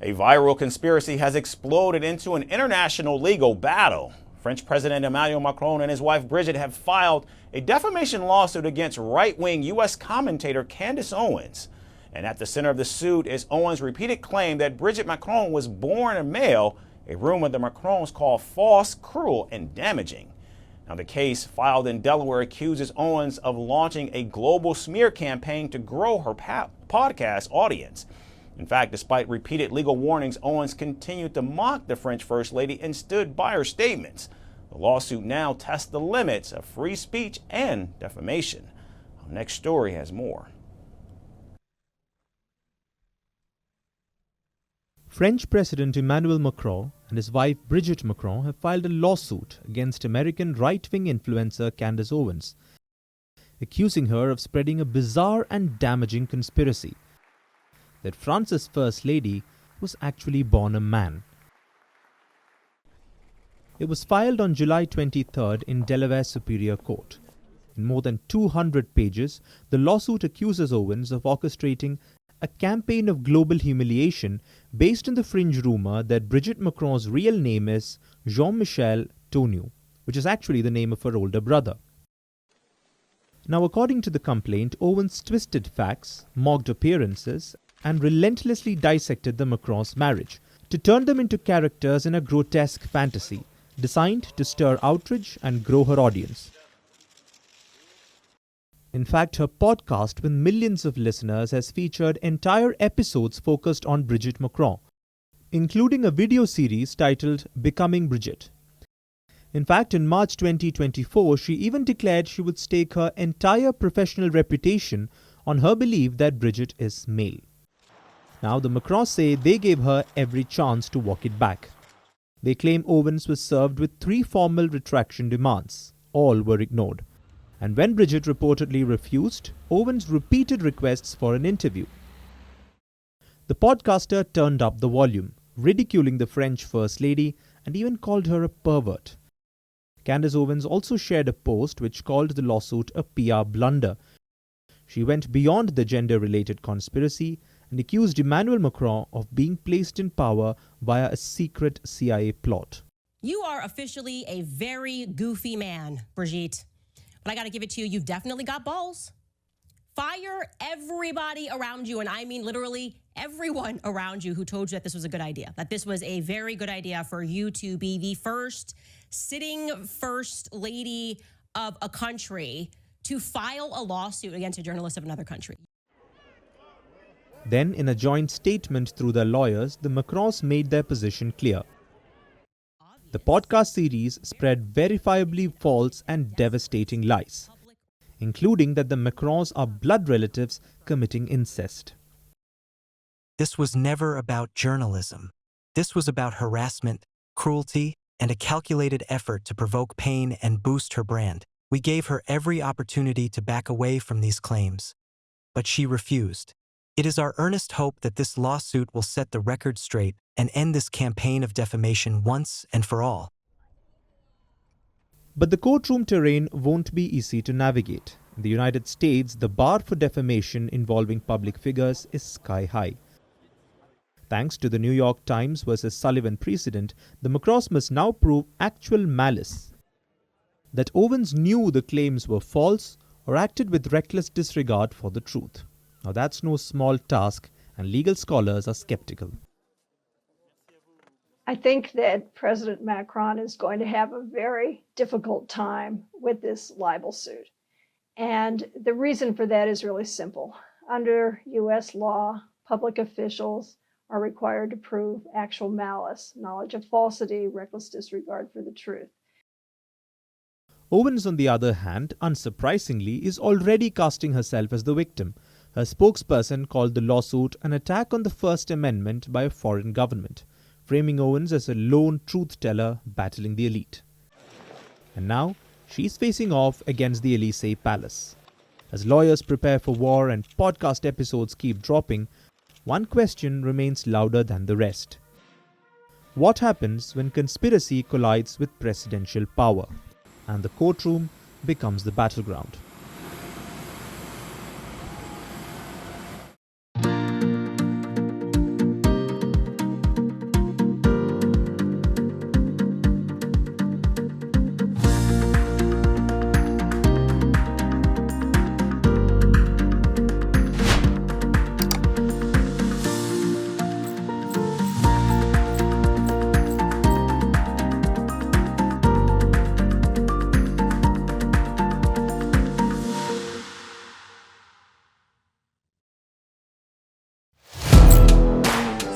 A viral conspiracy has exploded into an international legal battle. French President Emmanuel Macron and his wife Brigitte have filed a defamation lawsuit against right-wing U.S. commentator Candace Owens. And at the center of the suit is Owens' repeated claim that Brigitte Macron was born a male, a rumor the Macrons call false, cruel, and damaging. Now, the case filed in Delaware accuses Owens of launching a global smear campaign to grow her podcast audience. In fact, despite repeated legal warnings, Owens continued to mock the French First Lady and stood by her statements. The lawsuit now tests the limits of free speech and defamation. Our next story has more. French President Emmanuel Macron and his wife Brigitte Macron have filed a lawsuit against American right-wing influencer Candace Owens, accusing her of spreading a bizarre and damaging conspiracy that France's First Lady was actually born a man. It was filed on July 23rd in Delaware Superior Court. In more than 200 pages, the lawsuit accuses Owens of orchestrating a campaign of global humiliation based on the fringe rumor that Brigitte Macron's real name is Jean-Michel Trogneux, which is actually the name of her older brother. Now, according to the complaint, Owens twisted facts, mocked appearances, and relentlessly dissected the Macrons' marriage to turn them into characters in a grotesque fantasy designed to stir outrage and grow her audience. In fact, her podcast with millions of listeners has featured entire episodes focused on Brigitte Macron, including a video series titled Becoming Brigitte. In fact, in March 2024, she even declared she would stake her entire professional reputation on her belief that Brigitte is male. Now, the Macrons say they gave her every chance to walk it back. They claim Owens was served with 3 formal retraction demands. All were ignored. And when Brigitte reportedly refused, Owens repeated requests for an interview. The podcaster turned up the volume, ridiculing the French First Lady and even called her a pervert. Candace Owens also shared a post which called the lawsuit a PR blunder. She went beyond the gender-related conspiracy and accused Emmanuel Macron of being placed in power via a secret CIA plot. You are officially a very goofy man, Brigitte. But I got to give it to you, you've definitely got balls. Fire everybody around you, and I mean literally everyone around you who told you that this was a good idea, that this was a very good idea for you to be the first sitting first lady of a country to file a lawsuit against a journalist of another country. Then, in a joint statement through their lawyers, the Macrons made their position clear. The podcast series spread verifiably false and devastating lies, including that the Macrons are blood relatives committing incest. This was never about journalism. This was about harassment, cruelty, and a calculated effort to provoke pain and boost her brand. We gave her every opportunity to back away from these claims, but she refused. It is our earnest hope that this lawsuit will set the record straight and end this campaign of defamation once and for all. But the courtroom terrain won't be easy to navigate. In the United States, the bar for defamation involving public figures is sky high. Thanks to the New York Times versus Sullivan precedent, the Macrons must now prove actual malice, that Owens knew the claims were false or acted with reckless disregard for the truth. Now, that's no small task, and legal scholars are skeptical. I think that President Macron is going to have a very difficult time with this libel suit. And the reason for that is really simple. Under U.S. law, public officials are required to prove actual malice, knowledge of falsity, reckless disregard for the truth. Owens, on the other hand, unsurprisingly, is already casting herself as the victim. Her spokesperson called the lawsuit an attack on the First Amendment by a foreign government, framing Owens as a lone truth-teller battling the elite. And now, she's facing off against the Élysée Palace. As lawyers prepare for war and podcast episodes keep dropping, one question remains louder than the rest. What happens when conspiracy collides with presidential power, and the courtroom becomes the battleground?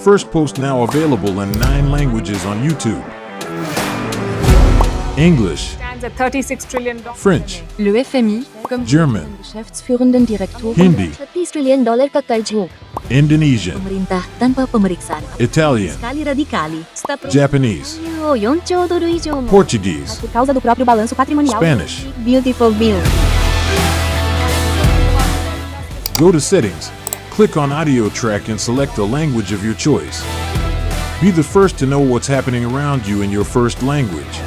Firstpost now available in 9 languages on YouTube. English, Stands at $36 trillion. French, Le FMI, comme German, Geschäftsführenden Direktur, Hindi, $30 trillion ka karjo. Indonesian, Pemerintah tanpa pemeriksaan. Italian, Skali radikali. Japanese, 4 兆ドル以上も Portuguese, por causa do próprio balanço patrimonial. Spanish. Beautiful bill. Go to Settings, click on Audio Track and select a language of your choice. Be the first to know what's happening around you in your first language.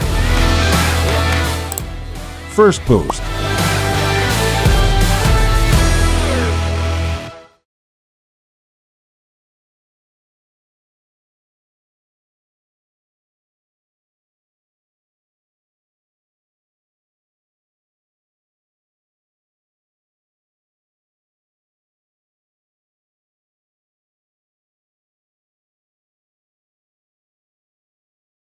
Firstpost.